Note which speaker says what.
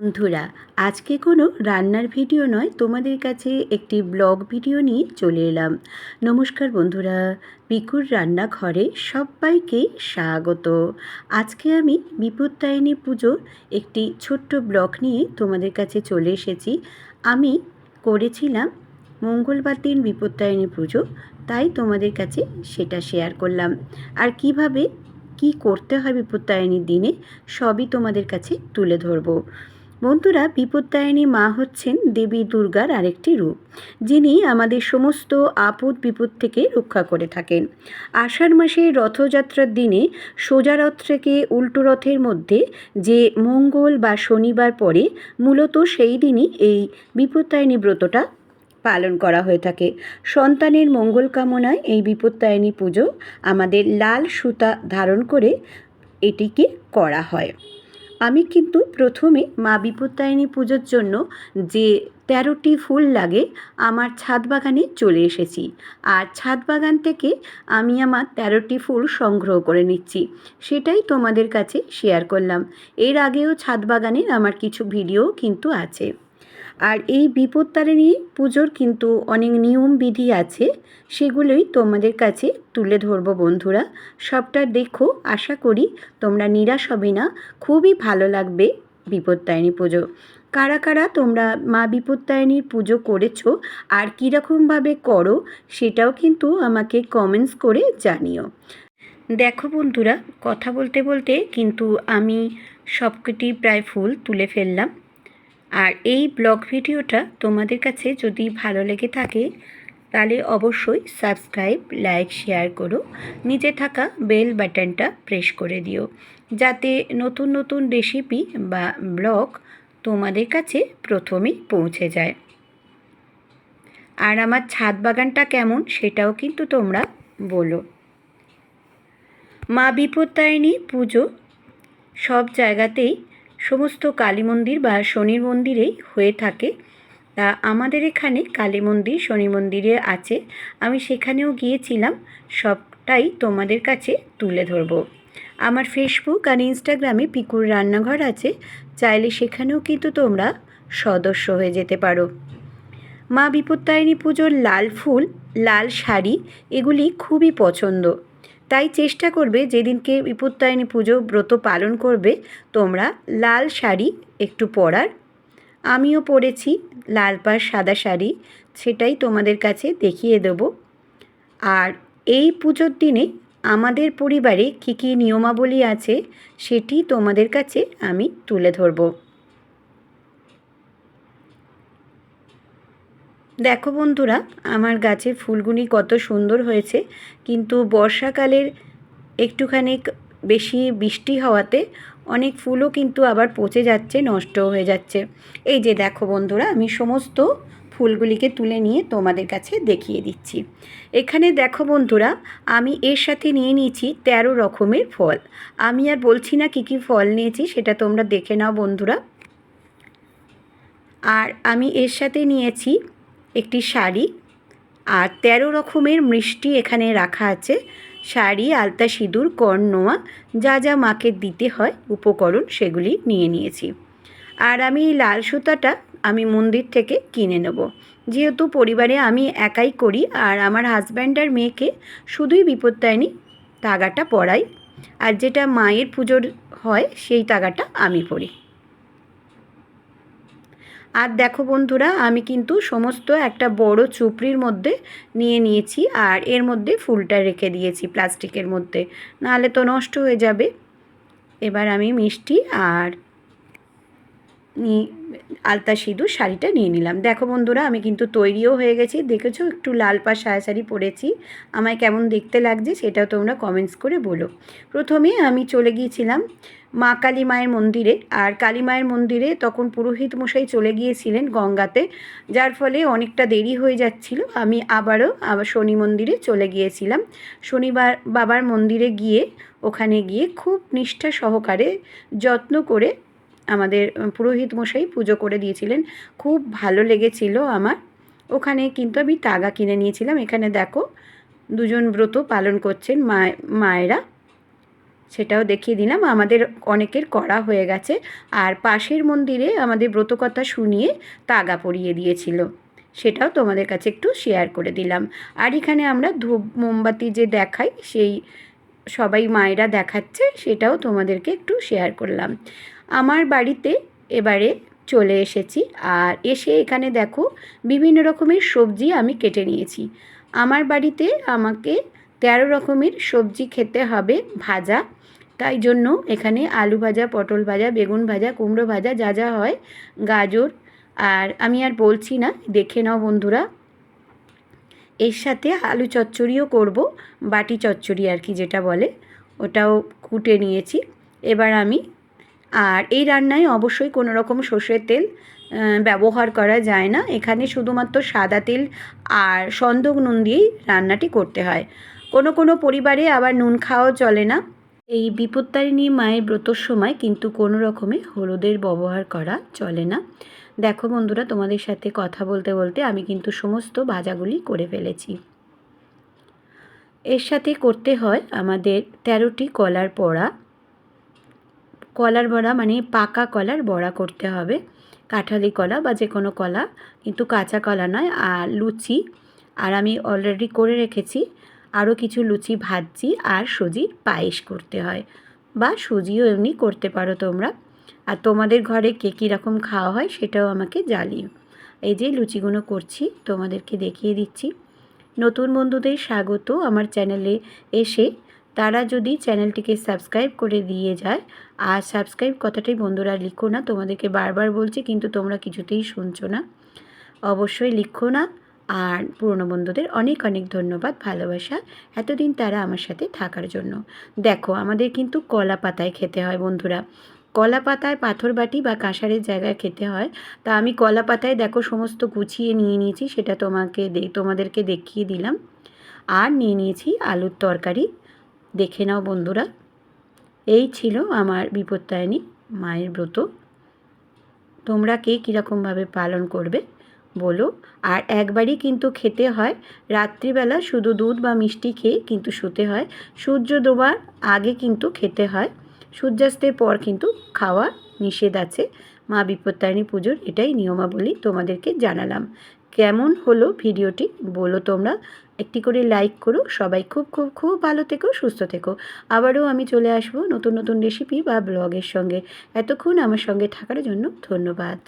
Speaker 1: বন্ধুরা, আজকে কোনো রান্নার ভিডিও নয়, তোমাদের কাছে একটি ব্লগ ভিডিও নিয়ে চলে এলাম। নমস্কার বন্ধুরা, পিকুর রান্নাঘরে সবাইকে স্বাগত। আজকে আমি বিপত্তারিণী পুজোর একটি ছোট্ট ব্লগ নিয়ে তোমাদের কাছে চলে এসেছি। আমি করেছিলাম মঙ্গলবার দিন বিপত্তারিণী পুজো, তাই তোমাদের কাছে সেটা শেয়ার করলাম। আর কিভাবে কি করতে হয় বিপত্তারিণীর দিনে সবই তোমাদের কাছে তুলে ধরবো। বন্ধুরা, বিপত্তারিণী মা হচ্ছেন দেবী দুর্গার আরেকটি রূপ, যিনি আমাদের সমস্ত আপদ বিপদ থেকে রক্ষা করে থাকেন। আষাঢ় মাসে রথযাত্রার দিনে সোজা রথ থেকে উল্টো রথের মধ্যে যে মঙ্গল বা শনিবার পড়ে, মূলত সেই দিনই এই বিপত্তারিণী ব্রতটা পালন করা হয়ে থাকে। সন্তানের মঙ্গল কামনায় এই বিপত্তারিণী পুজো আমাদের লাল সুতা ধারণ করে এটিকে করা হয়। আমি কিন্তু প্রথমে মা বিপত্তারিণী পুজোর জন্য যে 13টি ফুল লাগে আমার ছাদ বাগানে চলে এসেছি, আর ছাদ বাগান থেকে আমি আমার 13টি ফুল সংগ্রহ করে নিচ্ছি, সেটাই তোমাদের কাছে শেয়ার করলাম। এর আগেও ছাদ বাগানের আমার কিছু ভিডিও কিন্তু আছে। আর এই বিপত্তারিণী পুজোর কিন্তু অনেক নিয়ম বিধি আছে, সেগুলোই তোমাদের কাছে তুলে ধরবো বন্ধুরা। সবটা দেখো, আশা করি তোমরা নিরাশ হবে না, খুবই ভালো লাগবে বিপত্তারিণী পুজো। কারা কারা তোমরা মা বিপত্তারিণীর পুজো করেছো আর কীরকমভাবে করো সেটাও কিন্তু আমাকে কমেন্টস করে জানিও। দেখো বন্ধুরা, কথা বলতে বলতে কিন্তু আমি সবকটি প্রায় ফুল তুলে ফেললাম। আর এই ব্লগ ভিডিওটা তোমাদের কাছে যদি ভালো লেগে থাকে তাহলে অবশ্যই সাবস্ক্রাইব, লাইক, শেয়ার করো। নিচে থাকা বেল বাটনটা প্রেস করে দিও, যাতে নতুন নতুন রেসিপি বা ব্লগ তোমাদের কাছে প্রথমেই পৌঁছে যায়। আর আমার ছাদ বাগানটা কেমন সেটাও কিন্তু তোমরা বলো। মা বিপত্তারিণী পুজো সব জায়গাতেই, সমস্ত কালী মন্দির বা শনির মন্দিরেই হয়ে থাকে। তা আমাদের এখানে কালী মন্দির, শনি মন্দিরে আছে, আমি সেখানেও গিয়েছিলাম। সবটাই তোমাদের কাছে তুলে ধরবো। আমার ফেসবুক আর ইনস্টাগ্রামে পিকুর রান্নাঘর আছে, চাইলে সেখানেও কিন্তু তোমরা সদস্য হয়ে যেতে পারো। মা বিপত্তারিণী পুজোর লাল ফুল, লাল শাড়ি এগুলি খুবই পছন্দ, তাই চেষ্টা করবে যেদিনকে বিপত্তারিণী পুজো ব্রত পালন করবে তোমরা লাল শাড়ি একটু পরার। আমিও পরেছি লাল পাড় সাদা শাড়ি, সেটাই তোমাদের কাছে দেখিয়ে দেব। আর এই পুজোর দিনে আমাদের পরিবারে কী কী নিয়মাবলী আছে সেটি তোমাদের কাছে আমি তুলে ধরব। দেখো বন্ধুরা, আমার গাছের ফুলগুলি কত সুন্দর হয়েছে, কিন্তু বর্ষাকালের একটুখানি বেশি বৃষ্টি হওয়াতে অনেক ফুলও কিন্তু আবার পচে যাচ্ছে, নষ্ট হয়ে যাচ্ছে। এই যে দেখো বন্ধুরা, আমি সমস্ত ফুলগুলিকে তুলে নিয়ে তোমাদের কাছে দেখিয়ে দিচ্ছি। এখানে দেখো বন্ধুরা, আমি এর সাথে নিয়ে নিয়েছি 13 রকমের ফল। আমি আর বলছি না কী কী ফল নিয়েছি, সেটা তোমরা দেখে নাও বন্ধুরা। আর আমি এর সাথে নিয়েছি একটি শাড়ি, আর 13 রকমের মিষ্টি এখানে রাখা আছে। শাড়ি, আলতা, সিঁদুর, কর্ণোয়া, যা যা মাকে দিতে হয় উপকরণ সেগুলি নিয়ে নিয়েছি। আর আমি লাল সুতাটা আমি মন্দির থেকে কিনে নেব, যেহেতু পরিবারে আমি একাই করি, আর আমার হাজব্যান্ড আর মেয়েকে শুধুই বিপত্তারিণী তাগাটা পরাই, আর যেটা মায়ের পুজোর হয় সেই তাগাটা আমি পরি। আর দেখো বন্ধুরা, আমি কিন্তু সমস্ত একটা বড় চুপড়ির মধ্যে নিয়ে নিয়েছি, আর এর মধ্যে ফুলটা রেখে দিয়েছি প্লাস্টিকের মধ্যে, নাহলে তো নষ্ট হয়ে যাবে। এবার আমি মিষ্টি আর আলতা সিঁদুর শাড়িটা নিয়ে নিলাম। দেখো বন্ধুরা, আমি কিন্তু তৈরিও হয়ে গেছি। দেখেছো, একটু লাল পাড় সায়া শাড়ি পরেছি, আমায় কেমন দেখতে লাগছে সেটাও তোমরা কমেন্টস করে বলো। প্রথমে আমি চলে গিয়েছিলাম মা কালী মায়ের মন্দিরে, আর কালী মায়ের মন্দিরে তখন পুরোহিত মশাই চলে গিয়েছিলেন গঙ্গাতে, যার ফলে অনেকটা দেরি হয়ে যাচ্ছিল। আমি আবার শনি মন্দিরে চলে গিয়েছিলাম। শনিবার বাবার মন্দিরে গিয়ে ওখানে গিয়ে খুব নিষ্ঠা সহকারে যত্ন করে আমাদের পুরোহিত মশাই পুজো করে দিয়েছিলেন। খুব ভালো লেগেছিল আমার। ওখানে কিন্তু আমি তাগা কিনে নিয়েছিলাম। এখানে দেখো দুজন ব্রত পালন করছেন মায়েরা, সেটাও দেখিয়ে দিলাম। আমাদের অনেকের করা হয়ে গেছে। আর পাশের মন্দিরে আমাদের ব্রতকথা শুনিয়ে তাগা পরিয়ে দিয়েছিল, সেটাও তোমাদের কাছে একটু শেয়ার করে দিলাম। আর এখানে আমরা ধূপ মোমবাতি যে দেখাই, সেই সবাই মায়েরা দেখাচ্ছে, সেটাও তোমাদেরকে একটু শেয়ার করলাম। আমার বাড়িতে এবারে চলে এসেছি, আর এসে এখানে দেখো বিভিন্ন রকমের সবজি আমি কেটে নিয়েছি। আমার বাড়িতে আমাকে 13 রকমের সবজি খেতে হবে ভাজা, তাই জন্য এখানে আলু ভাজা, পটল ভাজা, বেগুন ভাজা, কুমড়ো ভাজা, যা যা হয়, গাজর, আর আমি আর বলছি না, দেখে নাও বন্ধুরা। এর সাথে আলু চচ্চড়িও করব, বাটি চচ্চড়ি আর কি যেটা বলে, ওটাও কুটে নিয়েছি। এবার আমি, আর এই রান্নায় অবশ্যই কোনো রকম সর্ষের তেল ব্যবহার করা যায় না। এখানে শুধুমাত্র সাদা তেল আর সন্দক নুন দিয়েই রান্নাটি করতে হয়। কোনো কোনো পরিবারে আবার নুন খাওয়াও চলে না। এই বিপত্তারিণী মায়ের ব্রতর সময় কিন্তু কোনো রকমে হলুদের ব্যবহার করা চলে না। দেখো বন্ধুরা, তোমাদের সাথে কথা বলতে বলতে আমি কিন্তু সমস্ত ভাজাগুলি করে ফেলেছি। এর সাথে করতে হয় আমাদের 13টি কলার বড়া। কলার বড়া মানে পাকা কলার বড়া করতে হবে, কাঁঠালি কলা বা যে কোনো কলা, কিন্তু কাঁচা কলা নয়। আর লুচি, আর আমি অলরেডি করে রেখেছি আরও কিছু লুচি ভাজছি। আর সুজির পায়েস করতে হয়, বা সুজিও এমনি করতে পারো তোমরা। আর তোমাদের ঘরে কে কীরকম খাওয়া হয় সেটাও আমাকে জানিও। এই যে লুচিগুলো করছি, তোমাদেরকে দেখিয়ে দিচ্ছি। নতুন বন্ধুদের স্বাগত আমার চ্যানেলে এসে। তারা যদি চ্যানেলটিকে সাবস্ক্রাইব করে দিয়ে যায়, আর সাবস্ক্রাইব কথাটাই বন্ধুরা লিখো না, তোমাদেরকে বারবার বলছি কিন্তু তোমরা কিছুতেই শুনছো না। অবশ্যই লিখো না। আর পুরনো বন্ধুদের অনেক অনেক ধন্যবাদ, ভালোবাসা, এতদিন তারা আমার সাথে থাকার জন্য। দেখো, আমাদের কিন্তু কলা পাতায় খেতে হয় বন্ধুরা। কলা পাতায় পাথর বাটি বা কাঁসারের জায়গায় খেতে হয়। তা আমি কলা পাতায় দেখো সমস্ত গুছিয়ে নিয়ে নিয়েছি, সেটা তোমাদেরকে দেখিয়ে দিলাম। আর নিয়ে নিয়েছি আলুর তরকারি, দেখে নাও বন্ধুরা। এই ছিল আমার বিপত্তারিণী মায়ের ব্রত। তোমরা কে কীরকমভাবে পালন করবে বলো। আর একবারই কিন্তু খেতে হয়, রাত্রিবেলা শুধু দুধ বা মিষ্টি খেয়ে কিন্তু শুতে হয়। সূর্য ডোবার আগে কিন্তু খেতে হয়, সূর্যাস্তের পর কিন্তু খাওয়া নিষেধ আছে। মা বিপত্তারিণী পুজোর এটাই নিয়মাবলী, তোমাদেরকে জানালাম। কেমন হলো ভিডিওটি বলো তোমরা, একটি করে লাইক করো। সবাই খুব খুব খুব ভালো থেকো, সুস্থ থেকো। আবারও আমি চলে আসবো নতুন নতুন রেসিপি বা ব্লগের সঙ্গে। এতক্ষণ আমার সঙ্গে থাকার জন্য ধন্যবাদ।